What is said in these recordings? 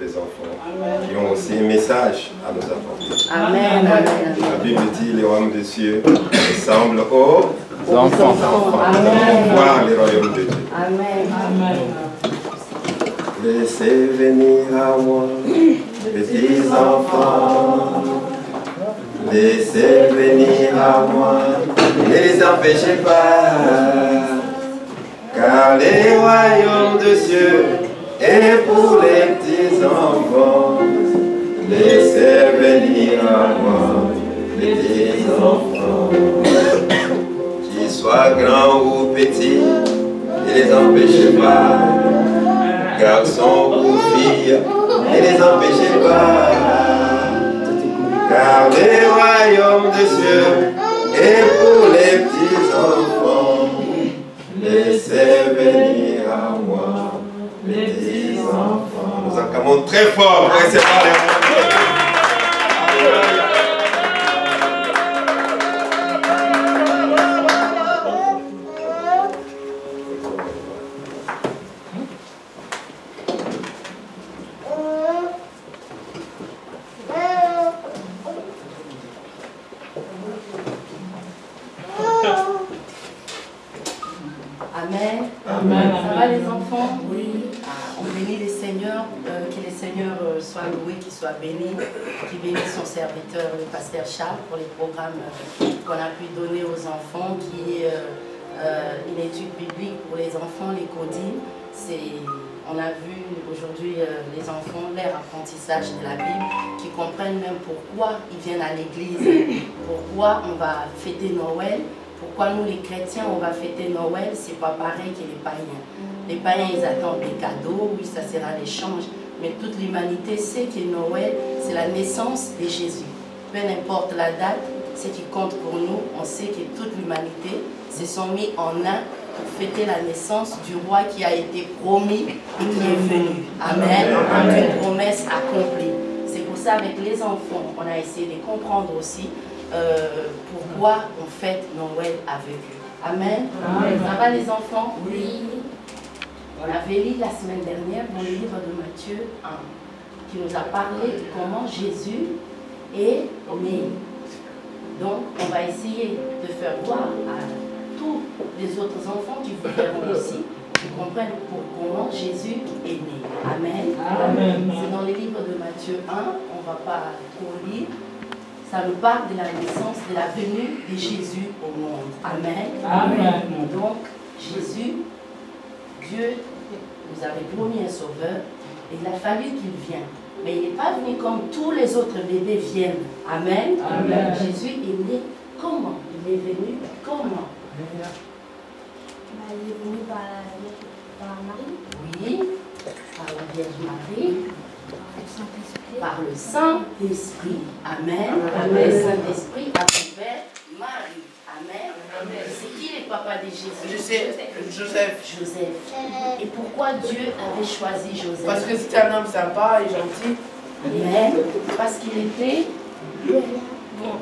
des enfants qui ont aussi un message à nous apporter. Amen. La Bible dit les royaumes des cieux ressemblent aux enfants. Amen. Voir les royaumes de Dieu. Amen. Laissez venir à moi, petits enfants. Laissez venir à moi, ne les empêchez pas. Car les royaumes de cieux est pour les petits enfants. Laissez venir à moi, petits enfants. Qu'ils soient grands ou petits, ne les empêchez pas. Garçons ou filles, ne les empêchez pas. Car les royaumes des cieux est pour les petits enfants. Laissez venir à moi, les petits enfants. Nous acclamons très fort pour recevoir les royaumes. Amen. Ça va les enfants? Oui. On bénit les seigneurs, que les seigneurs soient loués, qu'ils soient bénis, qu'ils bénissent son serviteur, le pasteur Charles, pour les programmes qu'on a pu donner aux enfants, qui est une étude biblique pour les enfants, les codines. On a vu aujourd'hui les enfants, leur apprentissage de la Bible, qui comprennent même pourquoi ils viennent à l'église, pourquoi on va fêter Noël. Pourquoi nous les chrétiens on va fêter Noël, c'est pas pareil que les païens. Les païens ils attendent des cadeaux, oui ça sera l'échange, mais toute l'humanité sait que Noël c'est la naissance de Jésus. Peu importe la date, ce qui compte pour nous, on sait que toute l'humanité se sont mis en un pour fêter la naissance du roi qui a été promis et qui est venu. Amen. Une promesse accomplie. C'est pour ça avec les enfants, on a essayé de comprendre aussi pourquoi on fête Noël avec eux. Amen. Ça va les enfants? Oui. On avait lu la semaine dernière dans le livre de Matthieu 1 qui nous a parlé de comment Jésus est né. Donc on va essayer de faire voir à tous les autres enfants qui vous verront aussi, qui comprennent comment Jésus est né. Amen. C'est dans le livre de Matthieu 1, on ne va pas trop lire. Ça nous parle de la naissance, de la venue de Jésus au monde. Amen. Donc, Jésus, Dieu nous avait promis un sauveur et il a fallu qu'il vienne. Mais il n'est pas venu comme tous les autres bébés viennent. Amen. Jésus est né comment? Il est venu comment? Il est venu par Marie. Oui, par la Vierge Marie. Par le Saint-Esprit. Amen. Le Saint-Esprit a ouvert Marie. Amen. C'est qui le papa de Jésus? Joseph. Et pourquoi Dieu avait choisi Joseph? Parce que c'était un homme sympa et gentil. Amen. Parce qu'il était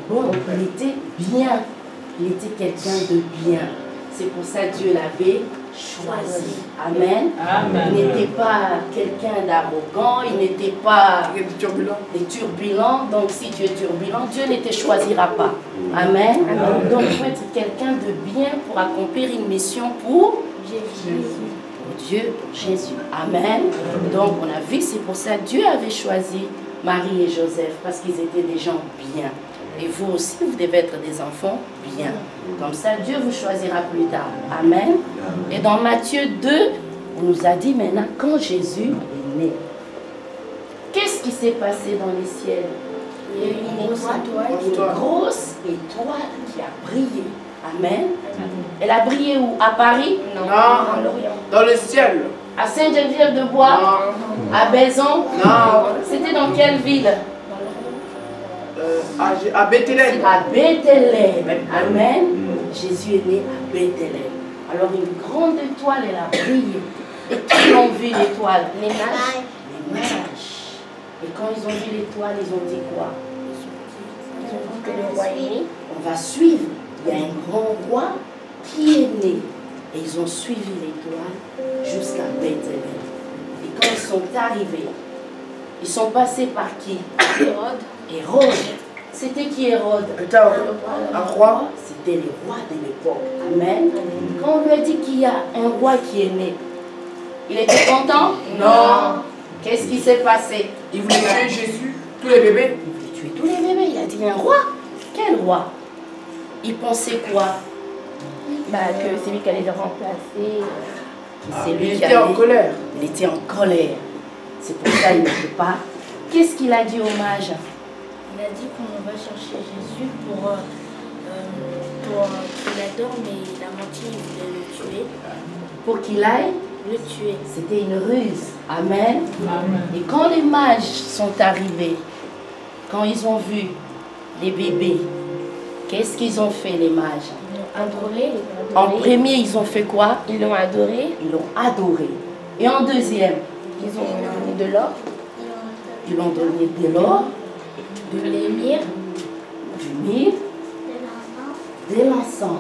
bon, il était bien. Il était quelqu'un de bien. C'est pour ça que Dieu l'avait choisi. Amen. Il n'était pas quelqu'un d'arrogant, il n'était pas turbulent. Donc si tu es turbulent, Dieu ne te choisira pas. Amen. Donc il faut être quelqu'un de bien pour accomplir une mission pour Jésus. Pour Dieu, pour Jésus. Amen. Donc on a vu, c'est pour ça que Dieu avait choisi Marie et Joseph, parce qu'ils étaient des gens bien. Et vous aussi, vous devez être des enfants bien. Comme ça, Dieu vous choisira plus tard. Amen. Et dans Matthieu 2, on nous a dit maintenant, quand Jésus est né, qu'est-ce qui s'est passé dans les ciels? Il y a eu une grosse étoile qui a brillé. Amen. Elle a brillé où? À Paris? Non. Dans le ciel. À Sainte-Geneviève-de-Bois? Non. À Bézon? Non. C'était dans quelle ville? À Bethléem. À Bethléem. Amen. Jésus est né à Bethléem. Alors une grande étoile, elle a brillé. Et qui ont vu l'étoile? Les mages. Les mages. Et quand ils ont vu l'étoile, ils ont dit quoi? Ils ont dit que le roi est né. On va suivre. Il y a un grand roi qui est né. Et ils ont suivi l'étoile jusqu'à Bethléem. Et quand ils sont arrivés, Ils sont passés par qui? Hérode. Hérode. C'était qui Hérode? C'était un roi. C'était le roi de l'époque. Amen. Quand on lui a dit qu'il y a un roi qui est né, il était content? Non. Qu'est-ce qui s'est passé? Il voulait tuer Jésus, tous les bébés. Il voulait tuer tous les bébés. Il a dit un roi? Quel roi? Il pensait quoi? Bah, que c'est lui qui allait le remplacer. C'est lui Il qui était en allait- colère. Il était en colère. C'est pour ça qu'il ne peut pas. Qu'est-ce qu'il a dit au mage? Il a dit qu'on va chercher Jésus pour qu'il adore, mais il a menti, il voulait le tuer. Pour qu'il aille? Le tuer. C'était une ruse. Amen. Et quand les mages sont arrivés, quand ils ont vu les bébés, qu'est-ce qu'ils ont fait les mages? Ils l'ont adoré. En premier, ils ont fait quoi? Ils l'ont adoré. Ils l'ont adoré. Et en deuxième, Ils ont donné de l'or, ils l'ont donné de l'or, de l'émir, du myrrhe, de l'encens,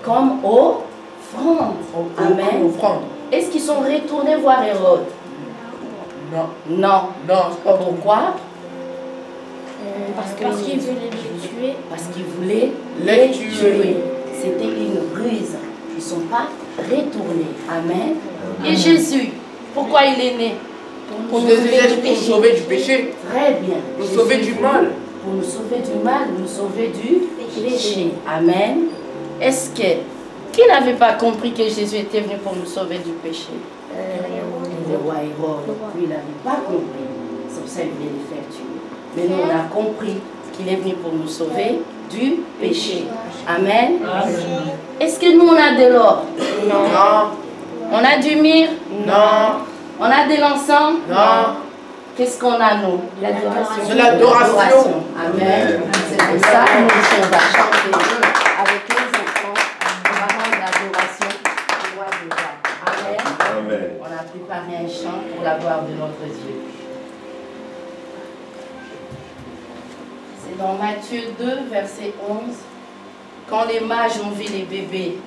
comme offrande. Amen. Offrande. Est-ce qu'ils sont retournés voir Hérode? Non. Non. Non, c'est pas pour Pourquoi? parce qu'ils voulaient le tuer. Parce qu'ils voulaient Les les tuer. tuer. C'était une ruse. Ils ne sont pas retournés. Amen. Et Jésus, pourquoi il est né? Pour nous sauver du Pour nous péché. sauver du péché. Très bien. Nous Jésus sauver du mal. Pour nous sauver du mal, nous sauver du péché. Amen. Est-ce que... Qui n'avait pas compris que Jésus était venu pour nous sauver du péché? Le roi Hérode. Lui, il n'avait pas compris. C'est pour ça qu'il voulait les faire tuer. Mais nous, on a compris qu'il est venu pour nous sauver du péché. Amen. Est-ce que nous, on a de l'or? Non. On a du myrrhe? Non. On a de l'encens? Non. Qu'est-ce qu'on a, nous? L'adoration. De l'adoration. Amen. C'est pour ça que nous, on va chanter avec les enfants. On va rendre l'adoration au roi des rois. Amen. Amen. On a préparé un chant pour la gloire de notre Dieu. C'est dans Matthieu 2, verset 11. Quand les mages ont vu les bébés,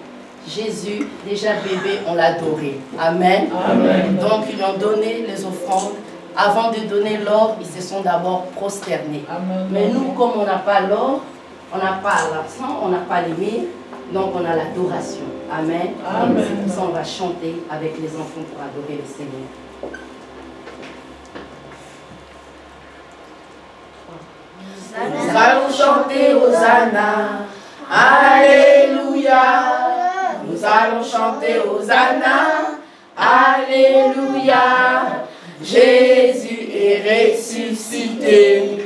Jésus, déjà bébé, on l'a adoré. Amen. Amen. Donc, ils lui ont donné les offrandes. Avant de donner l'or, ils se sont d'abord prosternés. Mais nous, comme on n'a pas l'or, on n'a pas l'argent, on n'a pas les mille, donc on a l'adoration. Amen. Amen. C'est pour ça qu'on va chanter avec les enfants pour adorer le Seigneur. Nous allons chanter Hosanna. Alléluia. Nous allons chanter Hosanna. Alléluia. Jésus est ressuscité.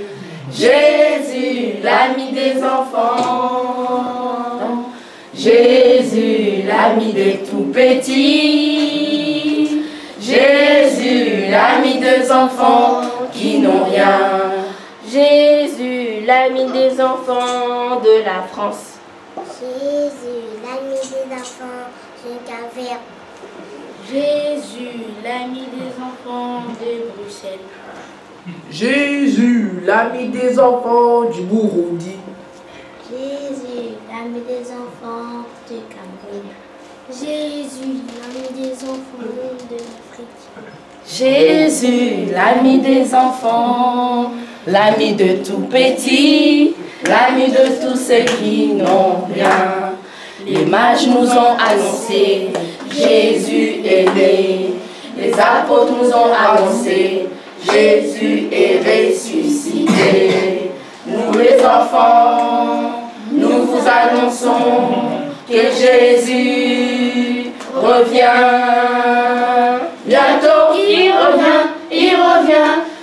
Jésus, l'ami des enfants. Jésus, l'ami des tout petits. Jésus, l'ami des enfants qui n'ont rien. Jésus, l'ami des enfants de la France. Jésus, l'ami des enfants du Cap-Vert. Jésus, l'ami des enfants de Bruxelles. Jésus, l'ami des enfants du Burundi. Jésus, l'ami des enfants du Cameroun. Jésus, l'ami des enfants de l'Afrique. Jésus, l'ami des enfants, l'ami de tout petit, l'ami de tous ceux qui n'ont rien. Les mages nous ont annoncé, Jésus est né. Les apôtres nous ont annoncé, Jésus est ressuscité. Nous les enfants, nous vous annonçons que Jésus revient. Bientôt il revient,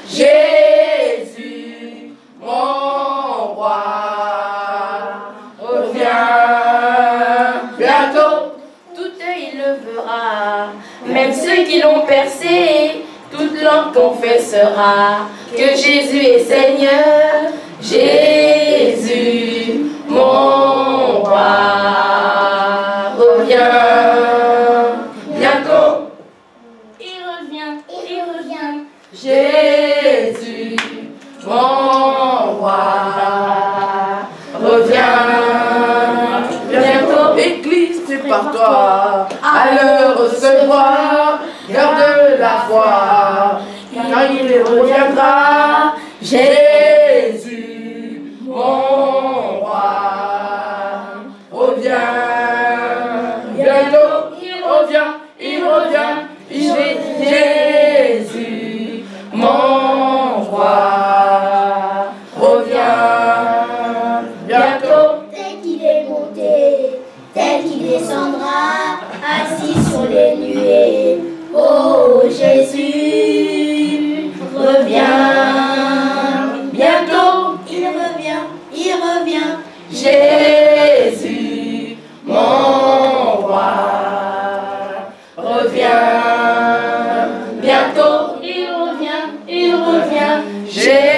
Jésus, mon roi, revient. Bientôt, Tout œil le verra, même ceux qui l'ont percé, toute langue confessera que Jésus est Seigneur. Jésus, mon roi, revient. Bientôt, il revient. Jésus, mon roi, revient. Bientôt, Église, prépare-toi à le recevoir. Garde la foi, car il reviendra. Jésus, mon roi, revient. Bientôt, il revient. Jésus, mon roi, revient. Bientôt. Tel qu'il est monté, tel qu'il descendra, assis sur les nuées. Oh Jésus, reviens. Bientôt, Il revient, il revient. Jésus, mon roi, revient. Bientôt, il revient. Jésus,